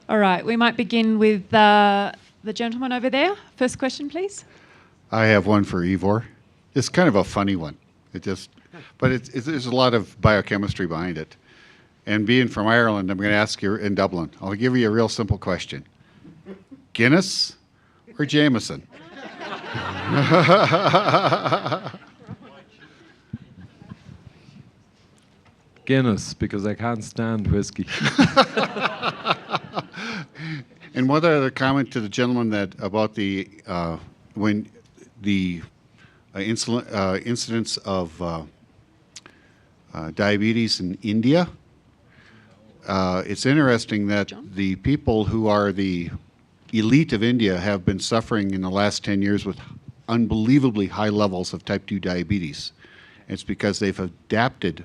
All right, we might begin with the gentleman over there. First question, please. I have one for Ivor. It's kind of a funny one. There's a lot of biochemistry behind it. And being from Ireland, I'm going to ask you in Dublin. I'll give you a real simple question. Guinness or Jameson? Guinness, because I can't stand whiskey. And one other comment to the gentleman about the when the incidence of diabetes in India. It's interesting that the people who are the elite of India have been suffering in the last 10 years with unbelievably high levels of type 2 diabetes. It's because they've adapted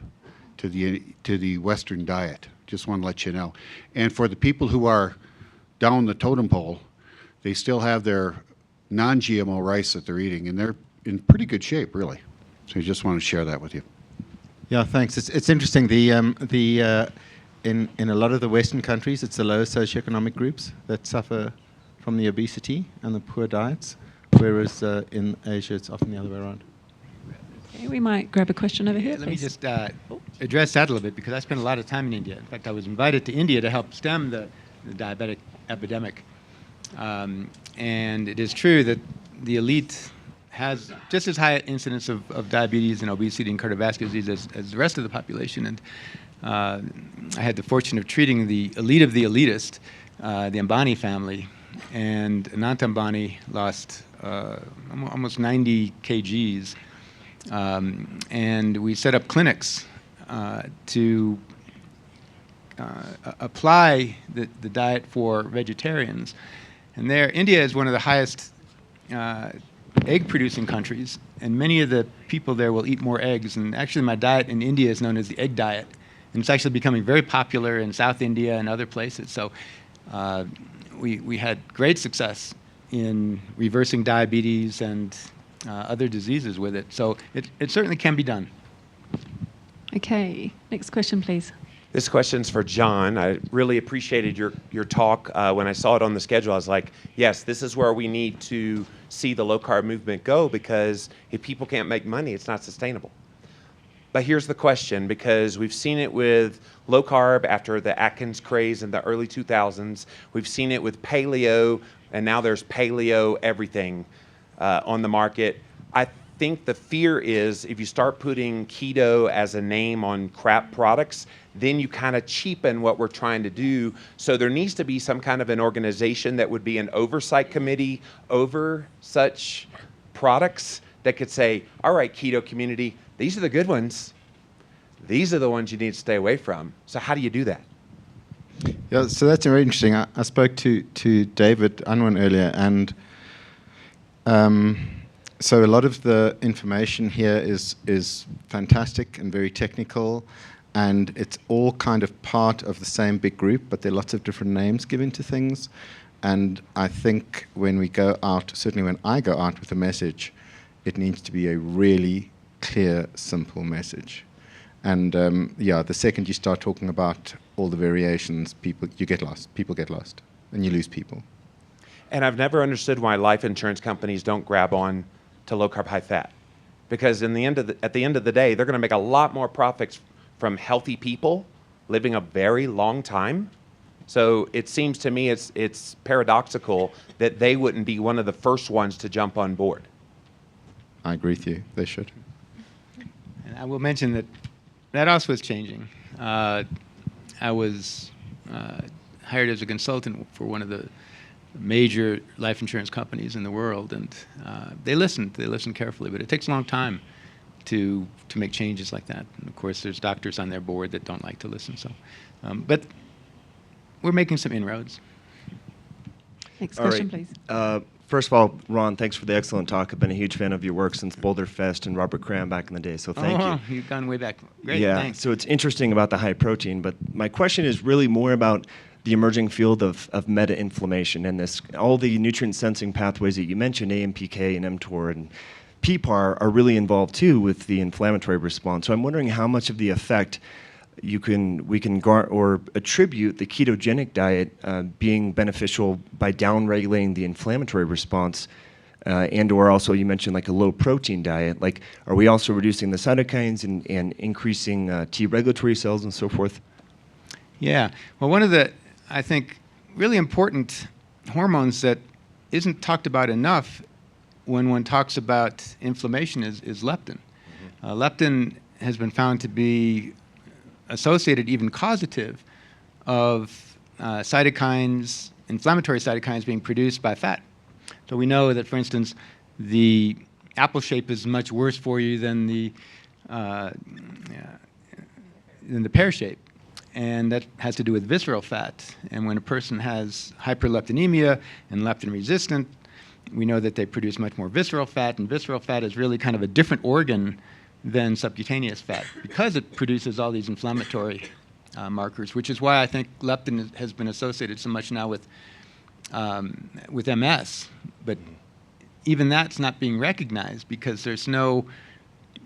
to the Western diet. Just want to let you know. And for the people who are down the totem pole, they still have their non-GMO rice that they're eating, and they're in pretty good shape, really. So I just want to share that with you. Yeah, thanks. It's interesting. In a lot of the Western countries, it's the lower socioeconomic groups that suffer from the obesity and the poor diets, whereas in Asia, it's often the other way around. Okay, we might grab a question over here, Let me please. just address that a little bit, because I spent a lot of time in India. In fact, I was invited to India to help stem the diabetic epidemic. And it is true that the elite has just as high incidence of diabetes and obesity and cardiovascular disease as the rest of the population. And I had the fortune of treating the elite of the elitist, the Ambani family. And Anant Ambani lost almost 90 kgs. And we set up clinics to apply the diet for vegetarians. And there, India is one of the highest egg-producing countries, and many of the people there will eat more eggs. And actually, my diet in India is known as the egg diet, and it's actually becoming very popular in South India and other places. So we had great success in reversing diabetes and other diseases with it. So it certainly can be done. Okay, next question, please. This question's for John. I really appreciated your talk. When I saw it on the schedule, I was like, yes, this is where we need to see the low-carb movement go, because if people can't make money, it's not sustainable. But here's the question, because we've seen it with low-carb after the Atkins craze in the early 2000s. We've seen it with paleo, and now there's paleo everything on the market. I think the fear is if you start putting keto as a name on crap products, then you kind of cheapen what we're trying to do. So there needs to be some kind of an organization that would be an oversight committee over such products that could say, all right, keto community, these are the good ones. These are the ones you need to stay away from. So how do you do that? Yeah, so that's very interesting. I spoke to David Unwin earlier, and so a lot of the information here is fantastic and very technical, and it's all kind of part of the same big group, but there are lots of different names given to things. And I think when we go out, certainly when I go out with a message, it needs to be a really clear, simple message. And the second you start talking about all the variations, people get lost, and you lose people. And I've never understood why life insurance companies don't grab on to low carb, high fat, because at the end of the day, they're going to make a lot more profits from healthy people living a very long time. So it seems to me it's paradoxical that they wouldn't be one of the first ones to jump on board. I agree with you. They should. And I will mention that also is changing. I was hired as a consultant for one of the major life insurance companies in the world, and they listened carefully, but it takes a long time to make changes like that. And of course, there's doctors on their board that don't like to listen. So, but we're making some inroads. Next question, please. First of all, Ron, thanks for the excellent talk. I've been a huge fan of your work since Boulder Fest and Robert Cram back in the day, so thank you. You've gone way back. Great, yeah, thanks. So it's interesting about the high protein, but my question is really more about the emerging field of meta-inflammation and all the nutrient sensing pathways that you mentioned, AMPK and mTOR and PPAR, are really involved too with the inflammatory response. So I'm wondering how much of the effect we can attribute the ketogenic diet being beneficial by downregulating the inflammatory response, and or also you mentioned like a low protein diet. Like, are we also reducing the cytokines and increasing T regulatory cells and so forth? Yeah. Well, one of the, I think, really important hormones that isn't talked about enough when one talks about inflammation is leptin. Leptin has been found to be associated, even causative, of cytokines, inflammatory cytokines being produced by fat. So we know that, for instance, the apple shape is much worse for you than the pear shape. And that has to do with visceral fat. And when a person has hyperleptinemia and leptin resistant, we know that they produce much more visceral fat, and visceral fat is really kind of a different organ than subcutaneous fat because it produces all these inflammatory markers, which is why I think leptin has been associated so much now with MS. But even that's not being recognized because there's no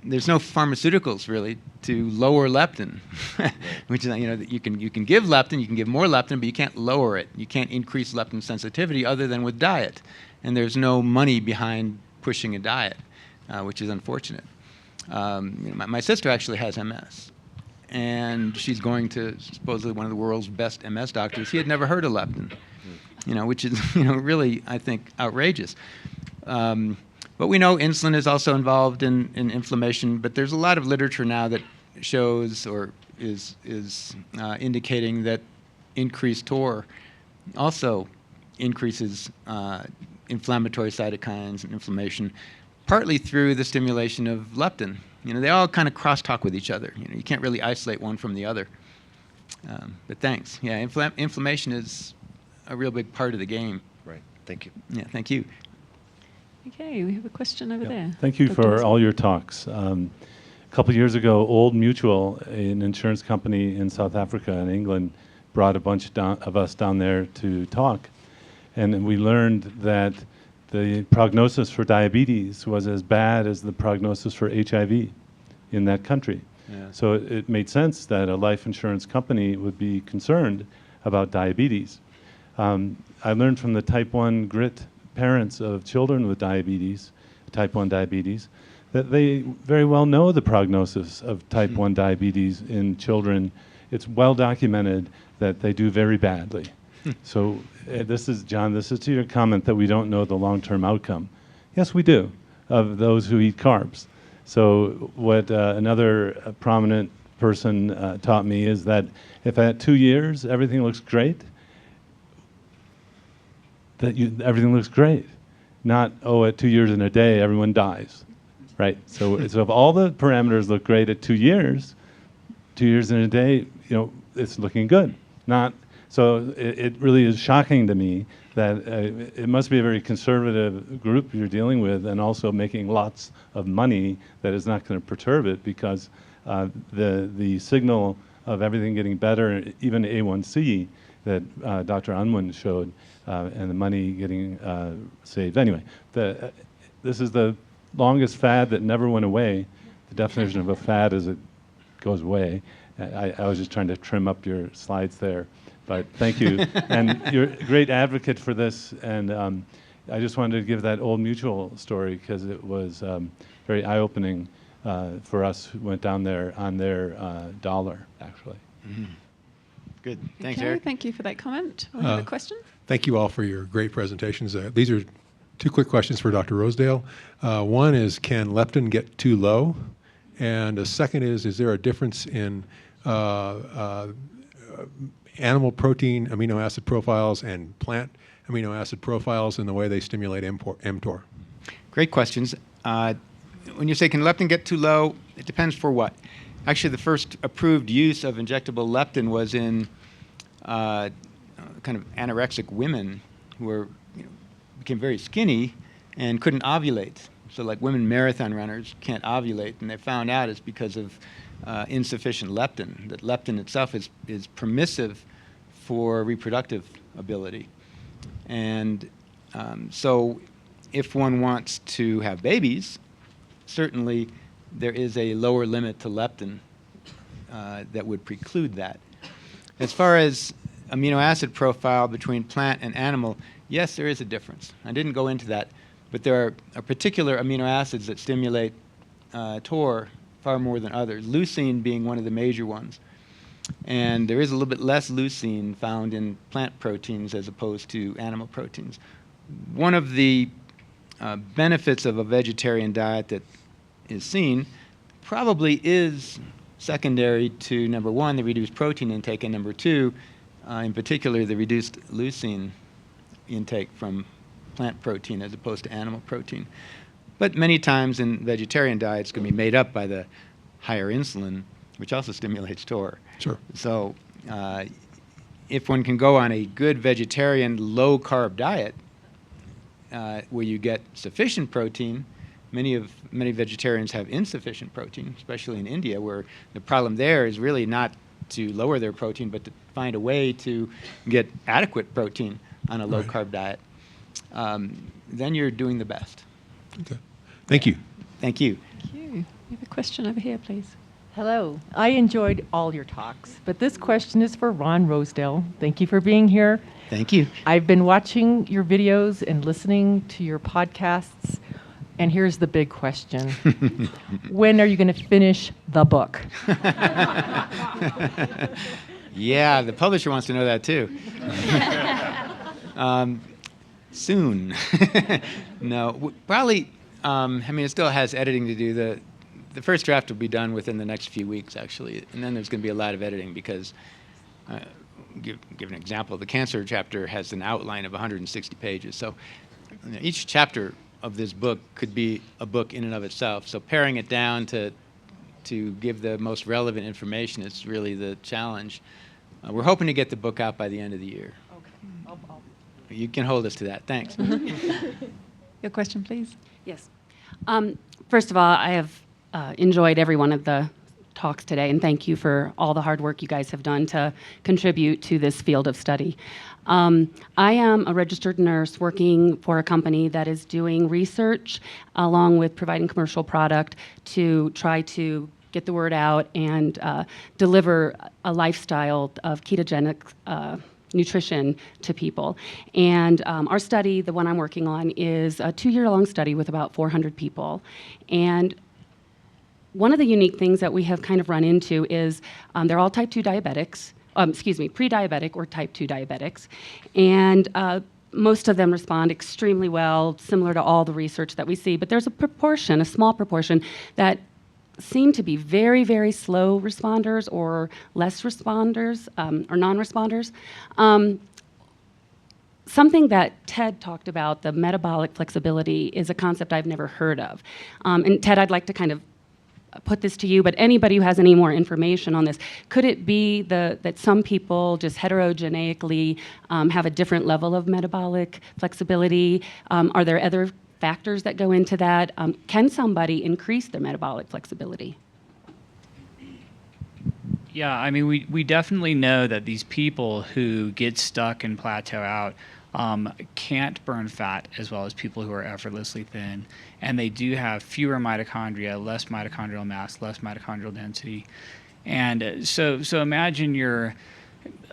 pharmaceuticals really to lower leptin, which is, you can give leptin, you can give more leptin, but you can't lower it. You can't increase leptin sensitivity other than with diet. And there's no money behind pushing a diet, which is unfortunate. My sister actually has MS, and she's going to supposedly one of the world's best MS doctors. He had never heard of leptin, which is really, I think, outrageous. But we know insulin is also involved in inflammation, but there's a lot of literature now that shows or is indicating that increased TOR also increases inflammatory cytokines and inflammation, partly through the stimulation of leptin. They all kind of crosstalk with each other. You can't really isolate one from the other. But thanks. Yeah, inflammation is a real big part of the game. Right. Thank you. Yeah, thank you. Okay, we have a question over there. Thank you Dr. for Wilson. all your talks. A couple of years ago, Old Mutual, an insurance company in South Africa and England, brought a bunch of us down there to talk. And we learned that the prognosis for diabetes was as bad as the prognosis for HIV in that country. Yeah. So it made sense that a life insurance company would be concerned about diabetes. I learned from the type 1 GRIT parents of children with diabetes, type 1 diabetes, that they very well know the prognosis of type 1 diabetes in children. It's well documented that they do very badly. So this is, John, this is to your comment that we don't know the long-term outcome. Yes, we do, of those who eat carbs. So what another prominent person taught me is that if at 2 years everything looks great, everything looks great. Not, at 2 years and a day, everyone dies, right? So if all the parameters look great at 2 years, 2 years and a day, it's looking good. So it really is shocking to me that it must be a very conservative group you're dealing with, and also making lots of money that is not going to perturb it, because the signal of everything getting better, even A1C that Dr. Unwin showed, and the money getting saved. Anyway, this is the longest fad that never went away. The definition of a fad is it goes away. I was just trying to trim up your slides there, but thank you. And you're a great advocate for this, and I just wanted to give that Old Mutual story because it was very eye-opening for us who went down there on their dollar, actually. Mm-hmm. Good. Thanks, Okay, Eric. thank you for that comment. We have a question. Thank you all for your great presentations. These are two quick questions for Dr. Rosedale. One is, can leptin get too low? And a second is there a difference in animal protein amino acid profiles and plant amino acid profiles in the way they stimulate mTOR? Great questions. When you say, can leptin get too low, it depends for what. Actually, the first approved use of injectable leptin was in kind of anorexic women who were, became very skinny and couldn't ovulate. So like women marathon runners can't ovulate, and they found out it's because of insufficient leptin, that leptin itself is permissive for reproductive ability. And so if one wants to have babies, certainly there is a lower limit to leptin that would preclude that. As far as amino acid profile between plant and animal, yes, there is a difference. I didn't go into that, but there are particular amino acids that stimulate TOR far more than others, leucine being one of the major ones. And there is a little bit less leucine found in plant proteins as opposed to animal proteins. One of the benefits of a vegetarian diet that is seen probably is secondary to, number one, the reduced protein intake, and number two, in particular, the reduced leucine intake from plant protein as opposed to animal protein. But many times in vegetarian diets can be made up by the higher insulin, which also stimulates TOR. Sure. So if one can go on a good vegetarian low-carb diet where you get sufficient protein, many vegetarians have insufficient protein, especially in India, where the problem there is really not to lower their protein, but to find a way to get adequate protein on a low-carb diet. Then you're doing the best. Okay. Thank you. Thank you. Thank you. We have a question over here, please. Hello. I enjoyed all your talks, but this question is for Ron Rosedale. Thank you for being here. Thank you. I've been watching your videos and listening to your podcasts, and here's the big question. When are you going to finish the book? Yeah, the publisher wants to know that too. Soon. No, probably, I mean, it still has editing to do. The first draft will be done within the next few weeks, actually, and then there's going to be a lot of editing because, give an example, the cancer chapter has an outline of 160 pages. So each chapter of this book could be a book in and of itself. So paring it down to give the most relevant information is really the challenge. We're hoping to get the book out by the end of the year. Okay. You can hold us to that. Thanks. Your question, please. Yes. First of all, I have enjoyed every one of the talks today, and thank you for all the hard work you guys have done to contribute to this field of study. I am a registered nurse working for a company that is doing research along with providing commercial product to try to get the word out and deliver a lifestyle of ketogenic nutrition to people. And our study, the one I'm working on, is a 2-year-long study with about 400 people. And one of the unique things that we have kind of run into is they're all type 2 diabetics, pre-diabetic or type 2 diabetics. And most of them respond extremely well, similar to all the research that we see. But there's a small proportion that seem to be very, very slow responders or less responders or non-responders. Something that Ted talked about, the metabolic flexibility, is a concept I've never heard of. And Ted, I'd like to kind of put this to you, but anybody who has any more information on this, could it be that some people just heterogeneically have a different level of metabolic flexibility? Are there other factors that go into that? Can somebody increase their metabolic flexibility? Yeah, I mean, we definitely know that these people who get stuck and plateau out can't burn fat as well as people who are effortlessly thin, and they do have fewer mitochondria, less mitochondrial mass, less mitochondrial density. And so imagine you're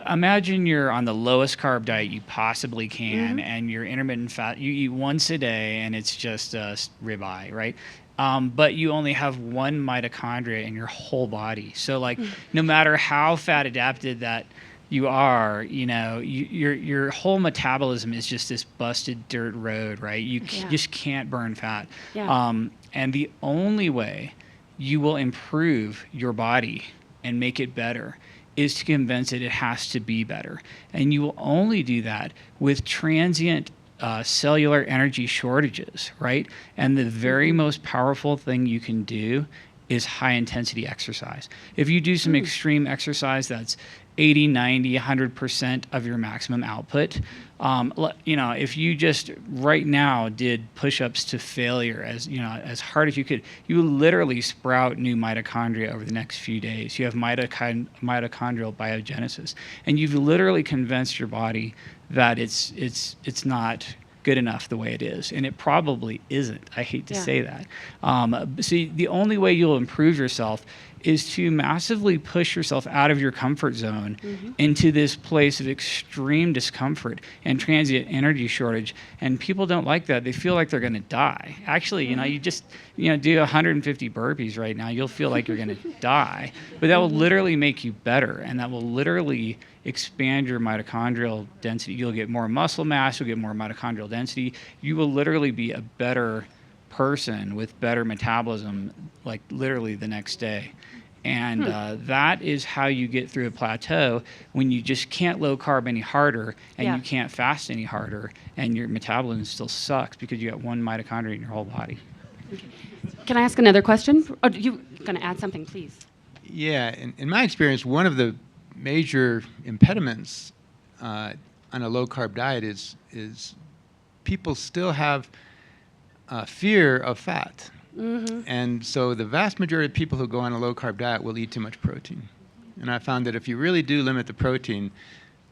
on the lowest carb diet you possibly can, and you're intermittent fat. You eat once a day, and it's just ribeye, right? But you only have one mitochondria in your whole body. So, like, no matter how fat adapted that you are, your whole metabolism is just this busted dirt road, right? You just can't burn fat. Yeah. And the only way you will improve your body and make it better is to convince it has to be better. And you will only do that with transient cellular energy shortages, right? And the very most powerful thing you can do is high intensity exercise. If you do some extreme exercise that's 80, 90, 100% of your maximum output, if you just right now did push-ups to failure as hard as you could, you will literally sprout new mitochondria over the next few days. You have mitochondrial biogenesis, and you've literally convinced your body that it's not good enough the way it is, and it probably isn't. I hate to say that. See, the only way you'll improve yourself is to massively push yourself out of your comfort zone into this place of extreme discomfort and transient energy shortage. And people don't like that. They feel like they're going to die. Actually, you just, do 150 burpees right now. You'll feel like you're going to die. But that will literally make you better. And that will literally expand your mitochondrial density. You'll get more muscle mass. You'll get more mitochondrial density. You will literally be a better person with better metabolism, like literally the next day. And that is how you get through a plateau when you just can't low carb any harder and you can't fast any harder and your metabolism still sucks because you got one mitochondria in your whole body. Okay. Can I ask another question? Or are you going to add something, please? Yeah, in my experience, one of the major impediments on a low carb diet is people still have fear of fat. And so the vast majority of people who go on a low carb diet will eat too much protein. And I found that if you really do limit the protein,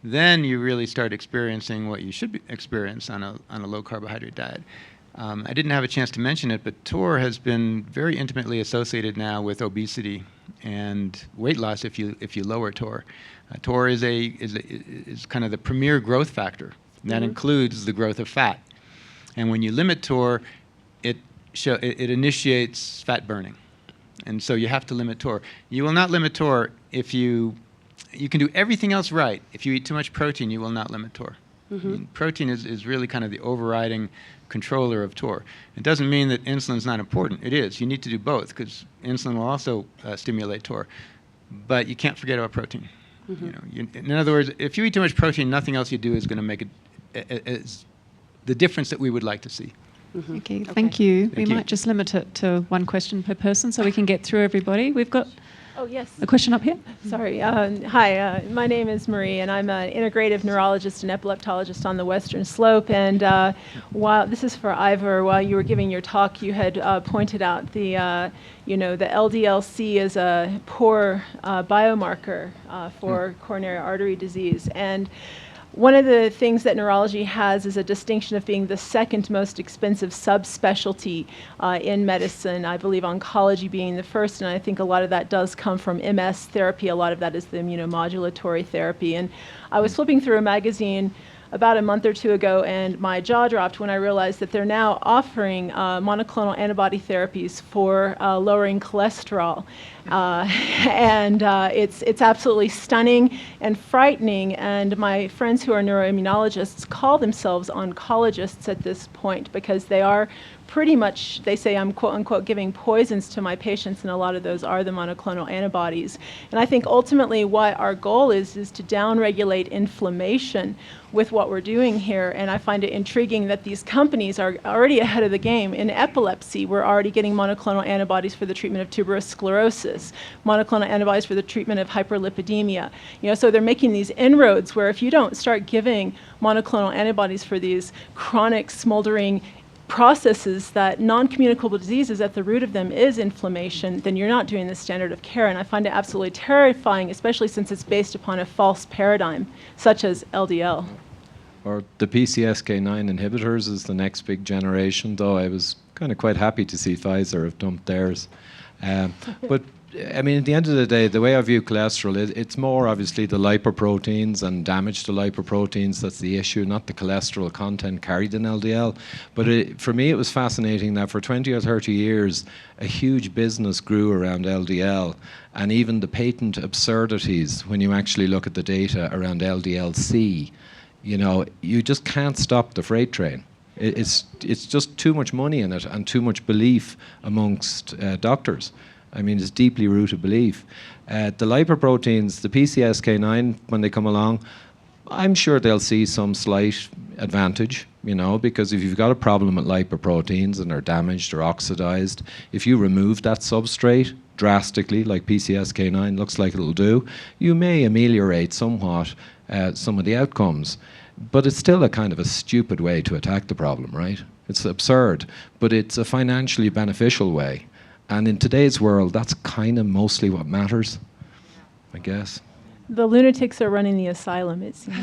then you really start experiencing what you should experience on a low carbohydrate diet. I didn't have a chance to mention it, but TOR has been very intimately associated now with obesity and weight loss if you lower TOR. TOR is kind of the premier growth factor. And that includes the growth of fat. And when you limit TOR, it initiates fat burning. And so you have to limit TOR. You will not limit TOR if you can do everything else right. If you eat too much protein, you will not limit TOR. I mean, protein is really kind of the overriding controller of TOR. It doesn't mean that insulin is not important. It is. You need to do both because insulin will also stimulate TOR. But you can't forget about protein. In other words, if you eat too much protein, nothing else you do is going to make it the difference that we would like to see. Okay, thank you. We might just limit it to one question per person so we can get through everybody. We've got a question up here. Sorry. Hi, my name is Marie, and I'm an integrative neurologist and epileptologist on the Western Slope. And while this is for Ivor, while you were giving your talk, you had pointed out the LDL-C is a poor biomarker for coronary artery disease. And one of the things that neurology has is a distinction of being the second most expensive subspecialty in medicine. I believe oncology being the first, and I think a lot of that does come from MS therapy. A lot of that is the immunomodulatory therapy. And I was flipping through a magazine about a month or two ago, and my jaw dropped when I realized that they're now offering monoclonal antibody therapies for lowering cholesterol. It's absolutely stunning and frightening, and my friends who are neuroimmunologists call themselves oncologists at this point because they are pretty much, they say I'm quote unquote giving poisons to my patients, and a lot of those are the monoclonal antibodies. And I think ultimately what our goal is to downregulate inflammation with what we're doing here. And I find it intriguing that these companies are already ahead of the game. In epilepsy, we're already getting monoclonal antibodies for the treatment of tuberous sclerosis, monoclonal antibodies for the treatment of hyperlipidemia. So they're making these inroads where if you don't start giving monoclonal antibodies for these chronic smoldering processes that non-communicable diseases at the root of them is inflammation, then you're not doing the standard of care. And I find it absolutely terrifying, especially since it's based upon a false paradigm, such as LDL. Or the PCSK9 inhibitors is the next big generation, though I was kind of quite happy to see Pfizer have dumped theirs. But I mean, at the end of the day, the way I view cholesterol, it's more obviously the lipoproteins and damage to lipoproteins that's the issue, not the cholesterol content carried in LDL. But for me, it was fascinating that for 20 or 30 years, a huge business grew around LDL, and even the patent absurdities, when you actually look at the data around LDL-C, you just can't stop the freight train. It's just too much money in it and too much belief amongst doctors. I mean, it's deeply rooted belief. The lipoproteins, the PCSK9, when they come along, I'm sure they'll see some slight advantage, because if you've got a problem with lipoproteins and they're damaged or oxidized, if you remove that substrate drastically, like PCSK9 looks like it'll do, you may ameliorate somewhat some of the outcomes. But it's still a kind of a stupid way to attack the problem, right? It's absurd, but it's a financially beneficial way. And in today's world, that's kind of mostly what matters, I guess. The lunatics are running the asylum, it seems.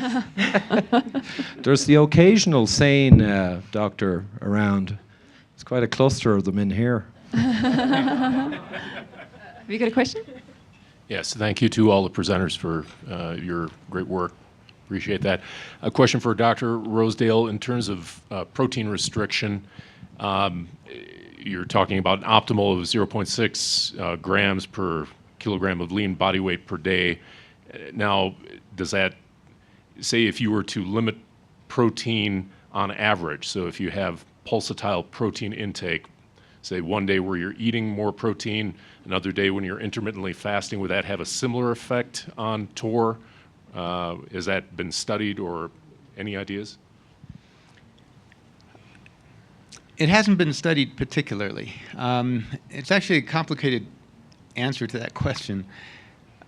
There's the occasional sane doctor around. There's quite a cluster of them in here. Have you got a question? Yes, thank you to all the presenters for your great work. Appreciate that. A question for Dr. Rosedale. In terms of protein restriction, you're talking about an optimal of 0.6 grams per kilogram of lean body weight per day. Now, does that say if you were to limit protein on average, so if you have pulsatile protein intake, say one day where you're eating more protein, another day when you're intermittently fasting, would that have a similar effect on TOR? Has that been studied, or any ideas? It hasn't been studied particularly. It's actually a complicated answer to that question.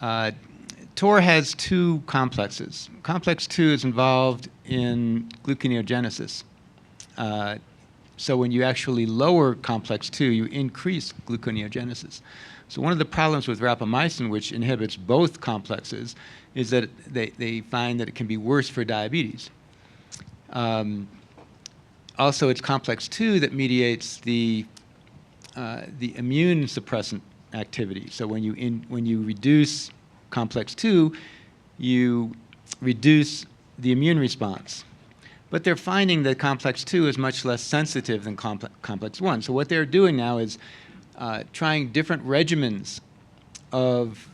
TOR has two complexes. Complex 2 is involved in gluconeogenesis. So when you actually lower complex 2, you increase gluconeogenesis. So one of the problems with rapamycin, which inhibits both complexes, is that they find that it can be worse for diabetes. Also, it's complex 2 that mediates the immune suppressant activity. So when you reduce complex 2, you reduce the immune response. But they're finding that complex 2 is much less sensitive than complex 1. So what they're doing now is trying different regimens of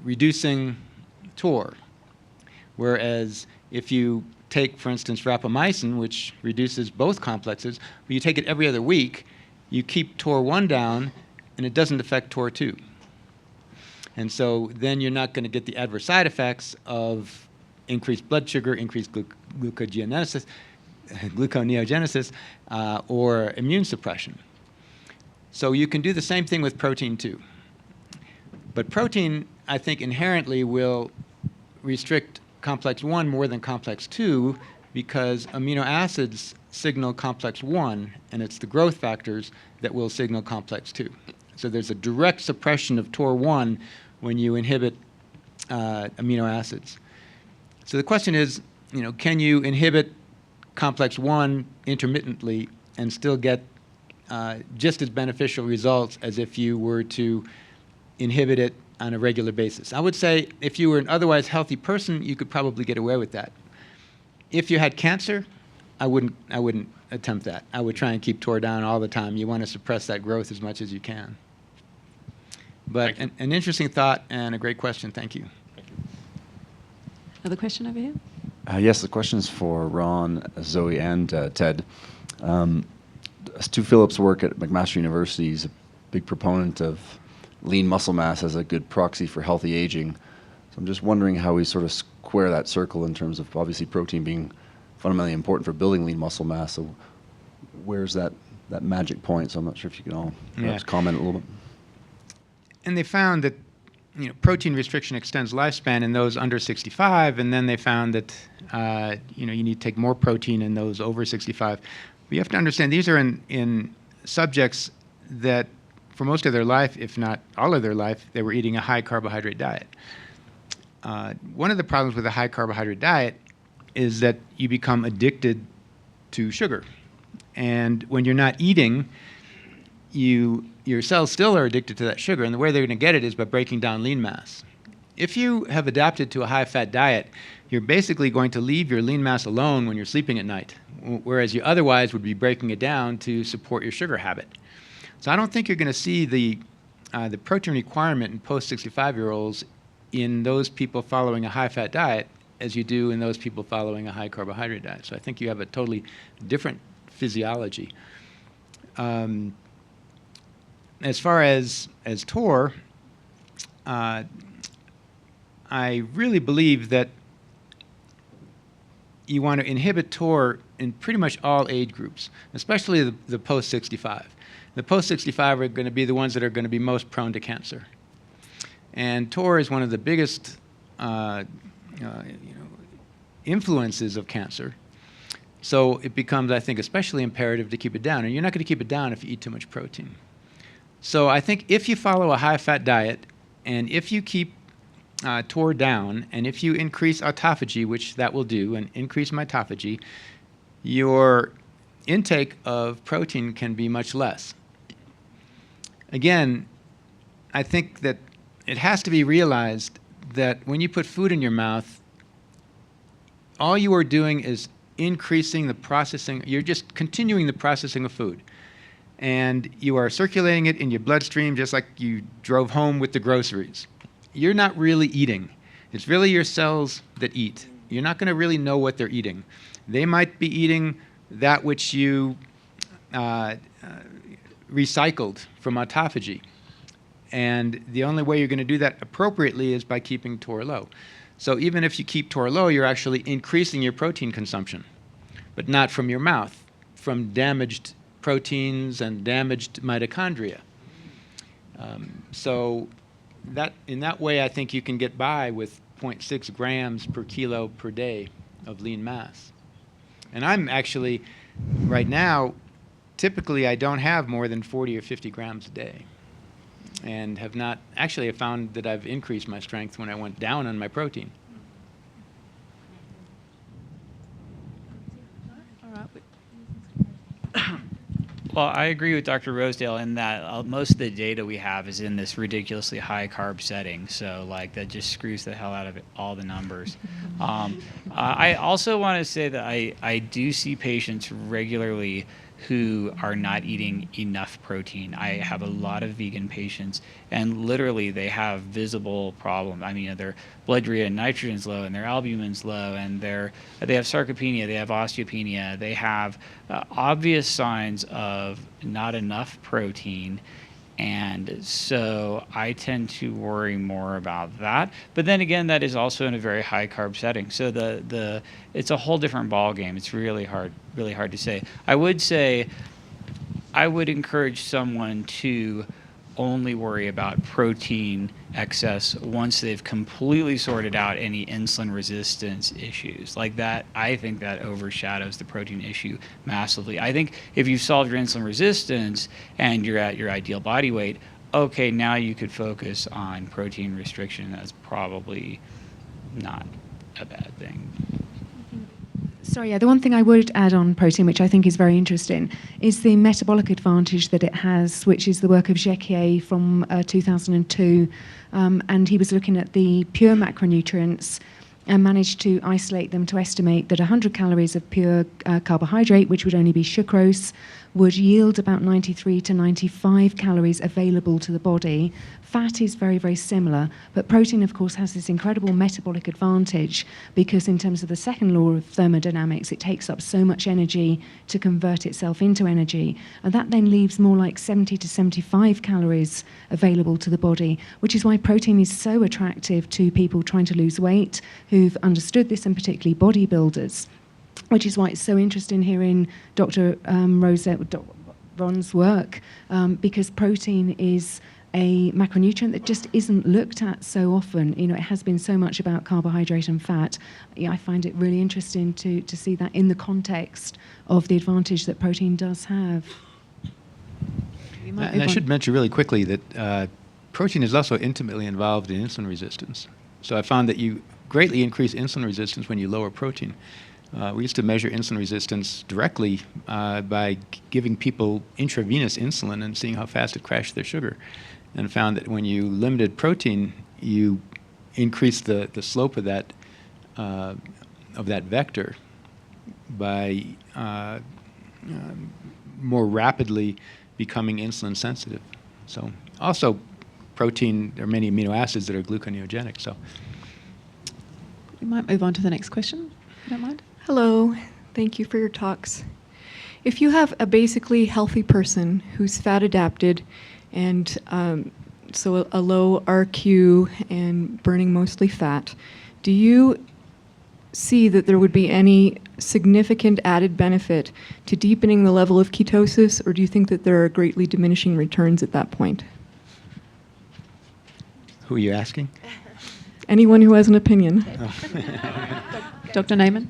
reducing TOR. Whereas if you take, for instance, rapamycin, which reduces both complexes, but you take it every other week, you keep TOR1 down, and it doesn't affect TOR2. And so then you're not going to get the adverse side effects of increased blood sugar, increased gluconeogenesis, or immune suppression. So you can do the same thing with protein too. But protein, I think, inherently will restrict complex 1 more than complex 2 because amino acids signal complex 1, and it's the growth factors that will signal complex 2. So there's a direct suppression of TOR1 when you inhibit amino acids. So the question is, can you inhibit complex 1 intermittently and still get just as beneficial results as if you were to inhibit it on a regular basis? I would say if you were an otherwise healthy person, you could probably get away with that. If you had cancer, I wouldn't attempt that. I would try and keep TOR down all the time. You want to suppress that growth as much as you can. But an interesting thought and a great question. Thank you. Another question over here? Yes, the question is for Ron, Zoe, and Ted. Stu Phillips' work at McMaster University is a big proponent of lean muscle mass as a good proxy for healthy aging. So I'm just wondering how we sort of square that circle in terms of obviously protein being fundamentally important for building lean muscle mass. So where's that magic point? So I'm not sure if you can all perhaps comment a little bit. And they found that protein restriction extends lifespan in those under 65, and then they found that you need to take more protein in those over 65. But you have to understand these are in subjects that for most of their life, if not all of their life, they were eating a high carbohydrate diet. One of the problems with a high carbohydrate diet is that you become addicted to sugar. And when you're not eating, your cells still are addicted to that sugar, and the way they're going to get it is by breaking down lean mass. If you have adapted to a high-fat diet, you're basically going to leave your lean mass alone when you're sleeping at night, whereas you otherwise would be breaking it down to support your sugar habit. So I don't think you're going to see the protein requirement in post-65-year-olds in those people following a high-fat diet as you do in those people following a high-carbohydrate diet. So I think you have a totally different physiology. As far as TOR, I really believe that you want to inhibit TOR in pretty much all age groups, especially the post-65. The post-65 are going to be the ones that are going to be most prone to cancer. And TOR is one of the biggest influences of cancer. So it becomes, I think, especially imperative to keep it down. And you're not going to keep it down if you eat too much protein. So I think if you follow a high-fat diet, and if you keep TOR down, and if you increase autophagy, which that will do, and increase mitophagy, your intake of protein can be much less. Again, I think that it has to be realized that when you put food in your mouth, all you are doing is increasing the processing. You're just continuing the processing of food. And you are circulating it in your bloodstream just like you drove home with the groceries. You're not really eating. It's really your cells that eat. You're not going to really know what they're eating. They might be eating that which you recycled from autophagy. And the only way you're going to do that appropriately is by keeping TOR low. So even if you keep TOR low, you're actually increasing your protein consumption, but not from your mouth, from damaged proteins and damaged mitochondria. So that, in that way, I think you can get by with 0.6 grams per kilo per day of lean mass. And I'm actually, right now, typically I don't have more than 40 or 50 grams a day. And have not, actually I found that I've increased my strength when I went down on my protein. Well, I agree with Dr. Rosedale in that most of the data we have is in this ridiculously high carb setting. So like that just screws the hell out of it, all the numbers. I also want to say that I do see patients regularly who are not eating enough protein. I have a lot of vegan patients, and literally they have visible problems. I mean, their blood urea and nitrogen's low, and their albumin's low, and they have sarcopenia, they have osteopenia, they have obvious signs of not enough protein. And so I tend to worry more about that. But then again, that is also in a very high carb setting. So it's a whole different ball game. It's really hard to say. I would encourage someone to only worry about protein excess once they've completely sorted out any insulin resistance issues. Like that, I think that overshadows the protein issue massively. I think if you've solved your insulin resistance and you're at your ideal body weight, okay, now you could focus on protein restriction. That's probably not a bad thing. Sorry, yeah, the one thing I would add on protein, which I think is very interesting, is the metabolic advantage that it has, which is the work of Jequier from 2002. And he was looking at the pure macronutrients and managed to isolate them to estimate that 100 calories of pure carbohydrate, which would only be sucrose, would yield about 93 to 95 calories available to the body. Fat is very, very similar, but protein, of course, has this incredible metabolic advantage because in terms of the second law of thermodynamics, it takes up so much energy to convert itself into energy, and that then leaves more like 70 to 75 calories available to the body, which is why protein is so attractive to people trying to lose weight who've understood this, and particularly bodybuilders. Which is why it's so interesting hearing Dr. Ron's work, because protein is a macronutrient that just isn't looked at so often. You know, it has been so much about carbohydrate and fat. I find it really interesting to see that in the context of the advantage that protein does have. And I should mention really quickly that protein is also intimately involved in insulin resistance. So I found that you greatly increase insulin resistance when you lower protein. We used to measure insulin resistance directly by giving people intravenous insulin and seeing how fast it crashed their sugar, and found that when you limited protein, you increased the slope of that vector by more rapidly becoming insulin sensitive. So also protein, there are many amino acids that are gluconeogenic. So we might move on to the next question, if you don't mind. Hello, thank you for your talks. If you have a basically healthy person who's fat adapted and so a low RQ and burning mostly fat, do you see that there would be any significant added benefit to deepening the level of ketosis, or do you think that there are greatly diminishing returns at that point? Who are you asking? Anyone who has an opinion. Dr. Naiman?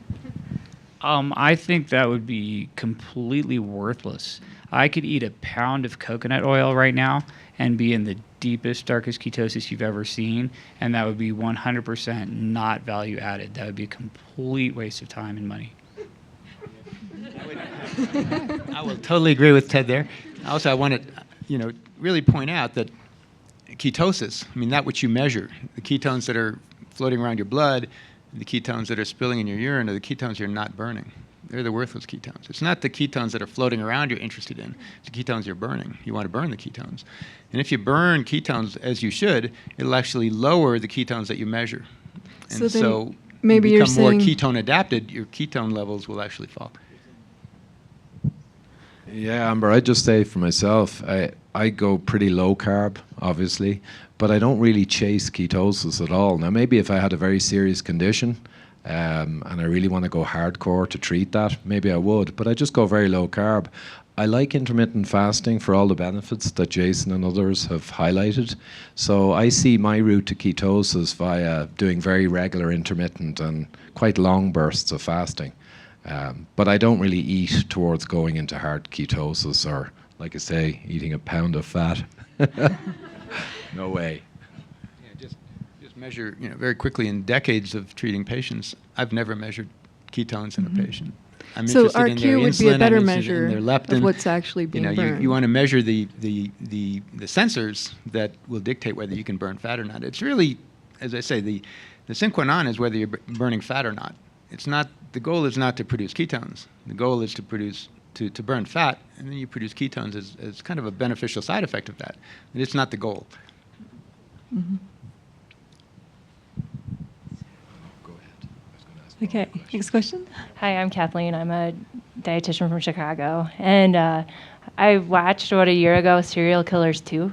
I think that would be completely worthless. I could eat a pound of coconut oil right now and be in the deepest, darkest ketosis you've ever seen, and that would be 100% not value added. That would be a complete waste of time and money. I will totally agree with Ted there. Also, I want to, really point out that ketosis, I mean, that which you measure, the ketones that are floating around your blood, the ketones that are spilling in your urine are the ketones you're not burning. They're the worthless ketones. It's not the ketones that are floating around you're interested in. It's the ketones you're burning. You want to burn the ketones. And if you burn ketones as you should, it'll actually lower the ketones that you measure. And so maybe you you're become more saying ketone adapted, your ketone levels will actually fall. Yeah, Amber, I'd just say for myself, I go pretty low carb, obviously, but I don't really chase ketosis at all. Now, maybe if I had a very serious condition and I really want to go hardcore to treat that, maybe I would, but I just go very low carb. I like intermittent fasting for all the benefits that Jason and others have highlighted. So I see my route to ketosis via doing very regular intermittent and quite long bursts of fasting. But I don't really eat towards going into hard ketosis or, like I say, eating a pound of fat. No way. Yeah, just measure, very quickly in decades of treating patients, I've never measured ketones in a patient. I'm so interested in their RQ would insulin, be a better I'm interested measure in their leptin. of what's actually being burned. You want to measure the sensors that will dictate whether you can burn fat or not. It's really, as I say, the sine qua non is whether you're burning fat or not. It's not, the goal is not to produce ketones. The goal is to produce, to burn fat, and then you produce ketones as kind of a beneficial side effect of that. But it's not the goal. Mm-hmm. Okay, next question. Hi, I'm Kathleen. I'm a dietitian from Chicago. And I watched, about a year ago, Serial Killers 2,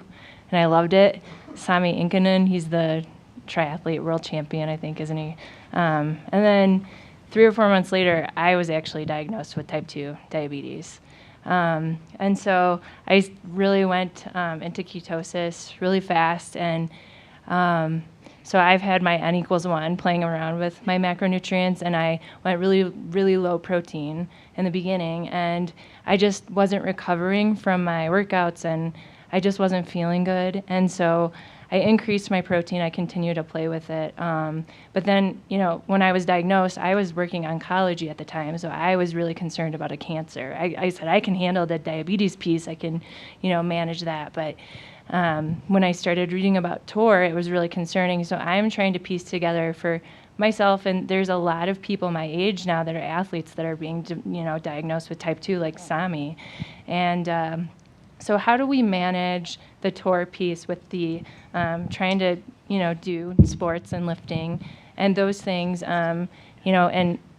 and I loved it. Sami Inkinen, he's the triathlete world champion, I think, isn't he? And then 3 or 4 months later, I was actually diagnosed with type 2 diabetes. And so I really went into ketosis really fast. And so I've had my N=1 playing around with my macronutrients, and I went really, really low protein in the beginning. And I just wasn't recovering from my workouts, and I just wasn't feeling good. And so I increased my protein. I continued to play with it. But then, when I was diagnosed, I was working oncology at the time, so I was really concerned about a cancer. I said, I can handle the diabetes piece. I can, manage that. But when I started reading about TOR, it was really concerning. So I'm trying to piece together for myself, and there's a lot of people my age now that are athletes that are being, diagnosed with type 2, like Sami. And so how do we manage the TOR piece with the trying to, do sports and lifting and those things, and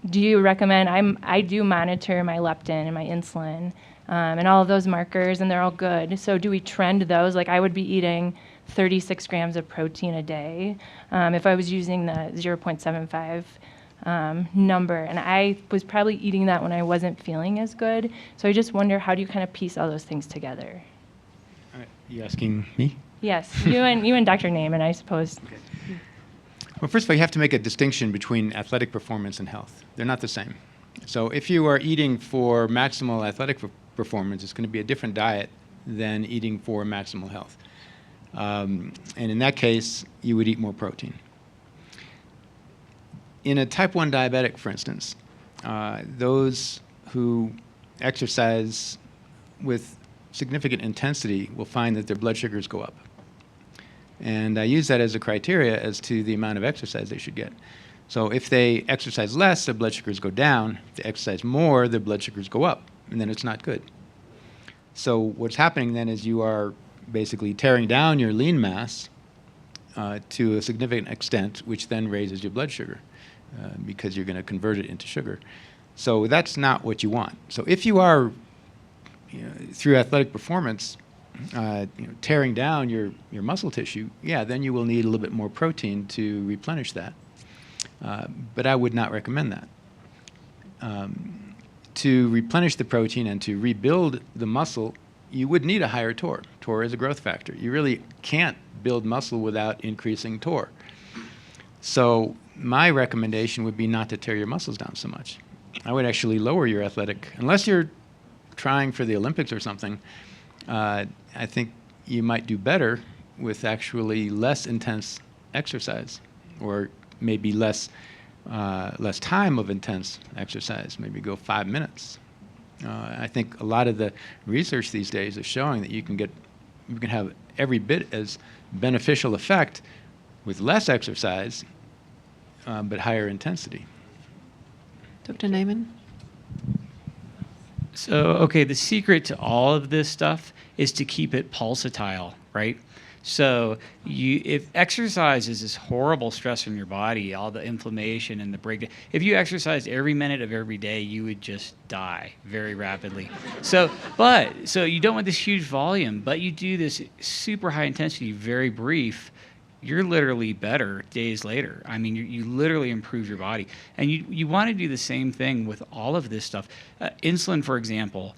do you recommend, I do monitor my leptin and my insulin and all of those markers, and they're all good. So do we trend those? Like, I would be eating 36 grams of protein a day if I was using the 0.75 number, and I was probably eating that when I wasn't feeling as good. So I just wonder, how do you kind of piece all those things together? All right. You asking me? Yes, you and Dr. Naiman, I suppose. Okay. Well, first of all, you have to make a distinction between athletic performance and health. They're not the same. So if you are eating for maximal athletic performance, it's going to be a different diet than eating for maximal health. And in that case, you would eat more protein. In a type 1 diabetic, for instance, those who exercise with significant intensity will find that their blood sugars go up. And I use that as a criteria as to the amount of exercise they should get. So if they exercise less, their blood sugars go down. If they exercise more, their blood sugars go up, and then it's not good. So what's happening then is you are basically tearing down your lean mass to a significant extent, which then raises your blood sugar because you're going to convert it into sugar. So that's not what you want. So if you are, through athletic performance, tearing down your muscle tissue, then you will need a little bit more protein to replenish that. But I would not recommend that. To replenish the protein and to rebuild the muscle, you would need a higher TOR. TOR is a growth factor. You really can't build muscle without increasing TOR. So my recommendation would be not to tear your muscles down so much. I would actually lower your athletic, unless you're trying for the Olympics or something. I think you might do better with actually less intense exercise, or maybe less time of intense exercise. Maybe go 5 minutes. I think a lot of the research these days is showing that you can get we can have every bit as beneficial effect with less exercise, but higher intensity. Dr. Naiman? So, okay, the secret to all of this stuff is to keep it pulsatile, right? So if exercise is this horrible stress from your body, all the inflammation and the breakdown, if you exercised every minute of every day, you would just die very rapidly. So you don't want this huge volume, but you do this super high intensity, very brief, you're literally better days later. I mean, you literally improve your body. And you want to do the same thing with all of this stuff. Insulin, for example,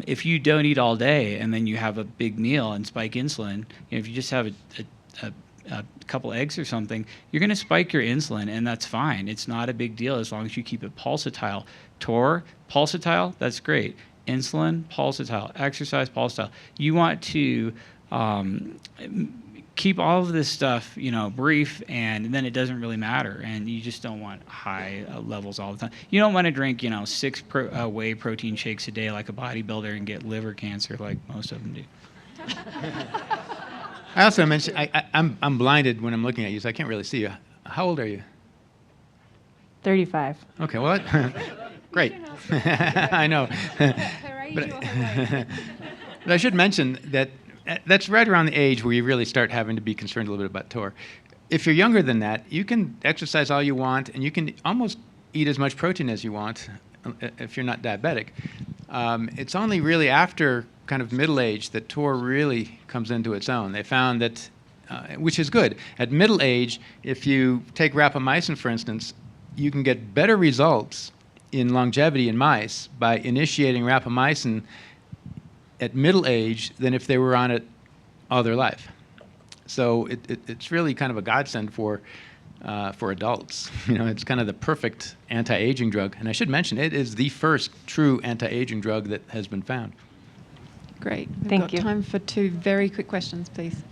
if you don't eat all day and then you have a big meal and spike insulin, if you just have a couple eggs or something, you're going to spike your insulin, and that's fine. It's not a big deal as long as you keep it pulsatile. TOR, pulsatile, that's great. Insulin, pulsatile. Exercise, pulsatile. You want to keep all of this stuff, brief, and then it doesn't really matter. And you just don't want high levels all the time. You don't want to drink, 6 whey protein shakes a day like a bodybuilder and get liver cancer like most of them do. I also mentioned I'm blinded when I'm looking at you, so I can't really see you. How old are you? 35. Okay, well, great. I know. But I should mention that that's right around the age where you really start having to be concerned a little bit about TOR. If you're younger than that, you can exercise all you want, and you can almost eat as much protein as you want if you're not diabetic. It's only really after kind of middle age that TOR really comes into its own. They found that, which is good, at middle age, if you take rapamycin, for instance, you can get better results in longevity in mice by initiating rapamycin at middle age than if they were on it all their life. So it's really kind of a godsend for adults. It's kind of the perfect anti-aging drug. And I should mention, it is the first true anti-aging drug that has been found. Great. Thank We've you. got time for 2 very quick questions, please.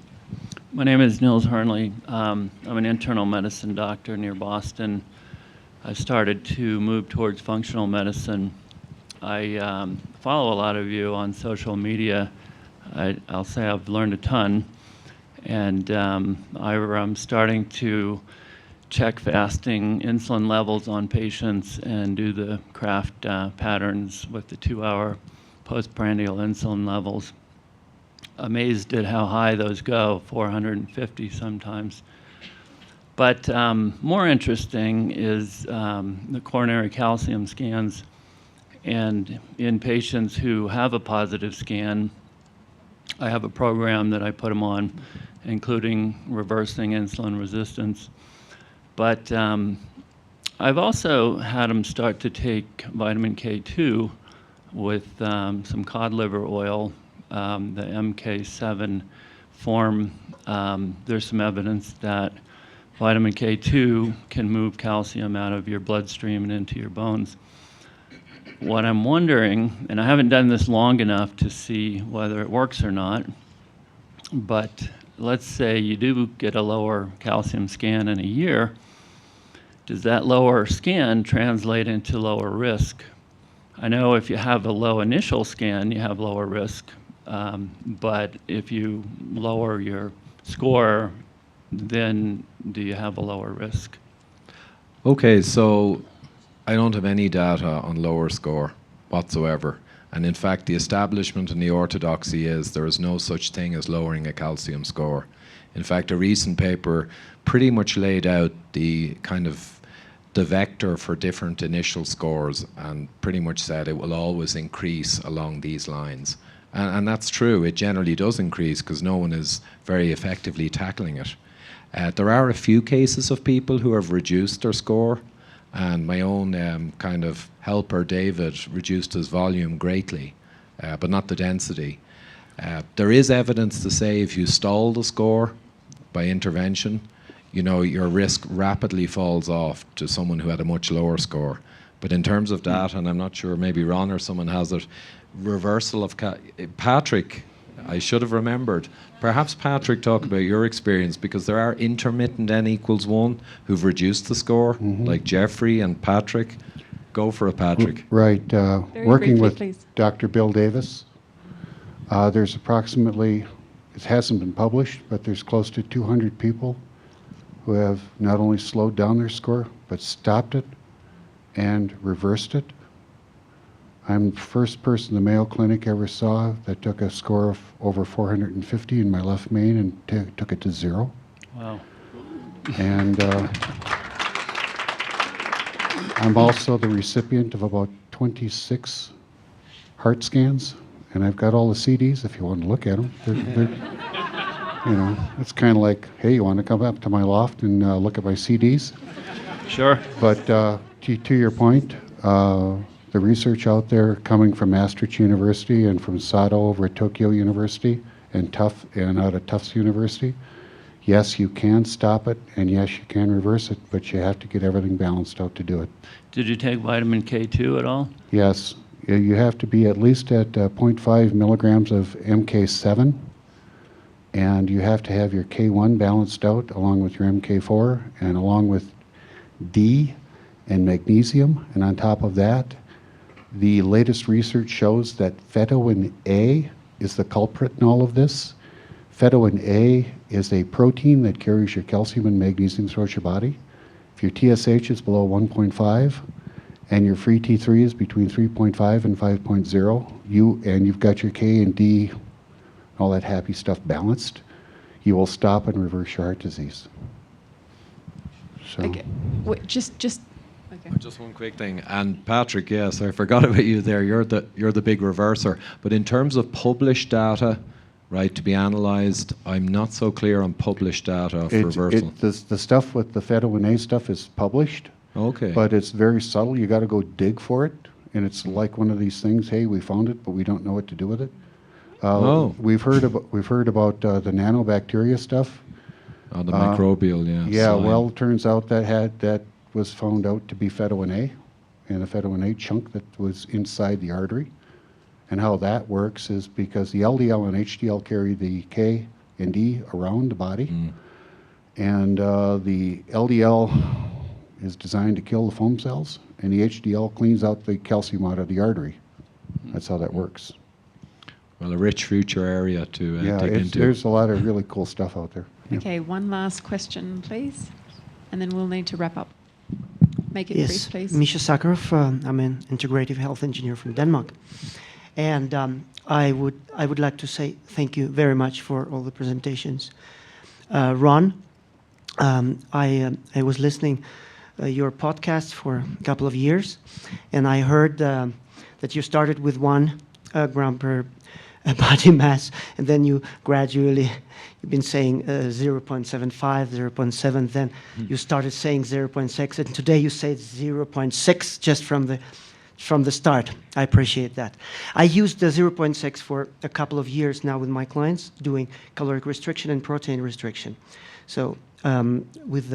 My name is Nils Harley. I'm an internal medicine doctor near Boston. I started to move towards functional medicine. I follow a lot of you on social media. I'll say I've learned a ton, and I'm starting to check fasting insulin levels on patients and do the Kraft patterns with the 2-hour postprandial insulin levels. Amazed at how high those go, 450 sometimes. But more interesting is the coronary calcium scans. And in patients who have a positive scan, I have a program that I put them on, including reversing insulin resistance. But I've also had them start to take vitamin K2 with some cod liver oil, the MK7 form. There's some evidence that vitamin K2 can move calcium out of your bloodstream and into your bones. What I'm wondering, and I haven't done this long enough to see whether it works or not, but let's say you do get a lower calcium scan in a year, does that lower scan translate into lower risk? I know if you have a low initial scan, you have lower risk, but if you lower your score, then do you have a lower risk? Okay, so I don't have any data on lower score whatsoever. And in fact, the establishment and the orthodoxy is there is no such thing as lowering a calcium score. In fact, a recent paper pretty much laid out the vector for different initial scores and pretty much said it will always increase along these lines. And that's true. It generally does increase because no one is very effectively tackling it. There are a few cases of people who have reduced their score. And my own kind of helper, David, reduced his volume greatly, but not the density. There is evidence to say if you stall the score by intervention, your risk rapidly falls off to someone who had a much lower score. But in terms of data, and I'm not sure, maybe Ron or someone has it, reversal of Patrick, I should have remembered. Perhaps Patrick, talk about your experience, because there are intermittent N=1 who've reduced the score, like Jeffrey and Patrick. Go for it, Patrick. Right. Very Working briefly, with please. Dr. Bill Davis, there's approximately it hasn't been published, but there's close to 200 people who have not only slowed down their score, but stopped it and reversed it. I'm the first person the Mayo Clinic ever saw that took a score of over 450 in my left main and took it to 0. Wow. And I'm also the recipient of about 26 heart scans, and I've got all the CDs if you want to look at them. You know, it's kind of like, hey, you want to come up to my loft and look at my CDs? Sure. But to your point, the research out there coming from Maastricht University and from Sato over at Tokyo University and out of Tufts University, yes, you can stop it, and yes, you can reverse it, but you have to get everything balanced out to do it. Did you take vitamin K2 at all? Yes, you have to be at least at 0.5 milligrams of MK7, and you have to have your K1 balanced out along with your MK4 and along with D and magnesium. And on top of that, the latest research shows that phytoin A is the culprit in all of this. Phytoin A is a protein that carries your calcium and magnesium throughout your body. If your TSH is below 1.5 and your free T3 is between 3.5 and 5.0, you've got your K and D, all that happy stuff balanced, you will stop and reverse your heart disease. So. Okay. Wait, just okay. Just one quick thing, and Patrick, yes, I forgot about you there. You're the big reverser. But in terms of published data, right, to be analysed, I'm not so clear on published data of reversal. The stuff with the phytoin A stuff is published. Okay. But it's very subtle. You got to go dig for it, and it's like one of these things. Hey, we found it, but we don't know what to do with it. We've heard about the nanobacteria stuff. Oh, the microbial, yeah. Yeah, well, it turns out that was found out to be phytoin A, and a phytoin A chunk that was inside the artery. And how that works is because the LDL and HDL carry the K and D around the body, and the LDL is designed to kill the foam cells, and the HDL cleans out the calcium out of the artery. That's how that works. Well, a rich future area to dig into. There's a lot of really cool stuff out there. Okay, one last question, please, and then we'll need to wrap up. Make it brief, please. Misha Sakura. I'm an integrative health engineer from Denmark, and I would like to say thank you very much for all the presentations. Ron, I was listening your podcast for a couple of years, and I heard that you started with 1 gram per body mass, and then you've been saying 0.75, 0.7, then you started saying 0.6, and today you say 0.6 just from the start. I appreciate that. I used the 0.6 for a couple of years now with my clients, doing caloric restriction and protein restriction. So with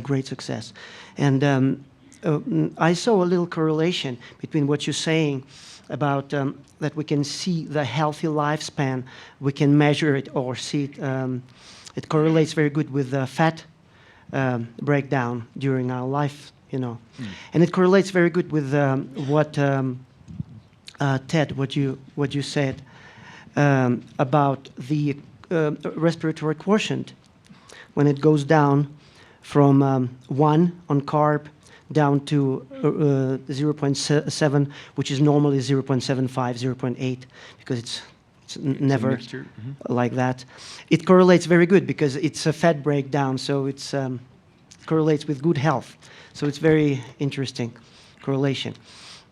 great success. And I saw a little correlation between what you're saying about that we can see the healthy lifespan, we can measure it or see it. It correlates very good with the fat breakdown during our life, you know. And it correlates very good with what Ted, what you said about the respiratory quotient when it goes down from 1 on carb down to 0.7, which is normally 0.75, 0.8, because it's never like that. It correlates very good because it's a fat breakdown, so it correlates with good health. So it's very interesting correlation.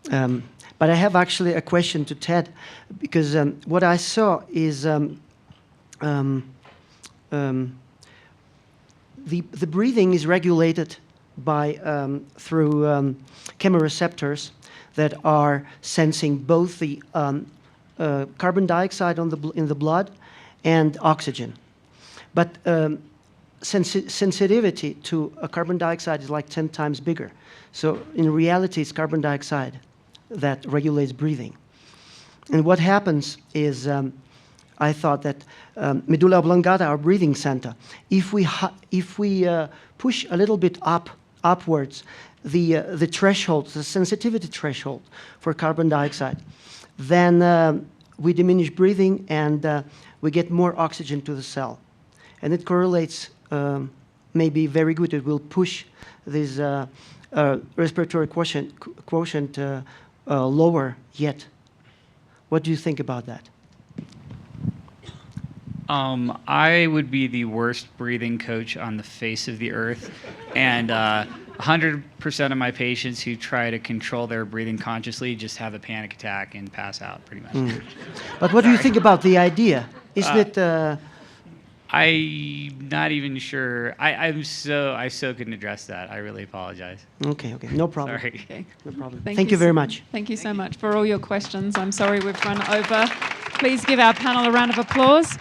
But I have actually a question to Ted, because what I saw is the breathing is regulated by through chemoreceptors that are sensing both the carbon dioxide in the blood and oxygen. But sensitivity to carbon dioxide is like 10 times bigger. So in reality, it's carbon dioxide that regulates breathing. And what happens is, I thought that medulla oblongata, our breathing center, if we push a little bit upwards, the threshold, the sensitivity threshold for carbon dioxide, then we diminish breathing and we get more oxygen to the cell. And it correlates maybe very good. It will push this respiratory quotient lower yet. What do you think about that? I would be the worst breathing coach on the face of the earth, and 100% of my patients who try to control their breathing consciously just have a panic attack and pass out, pretty much. But what do you think about the idea? Isn't it? I'm not even sure. I so couldn't address that. I really apologize. Okay, no problem. Sorry. Okay. No problem. Thank Thank you very much. Thank you so much for all your questions. I'm sorry we've run over. Please give our panel a round of applause.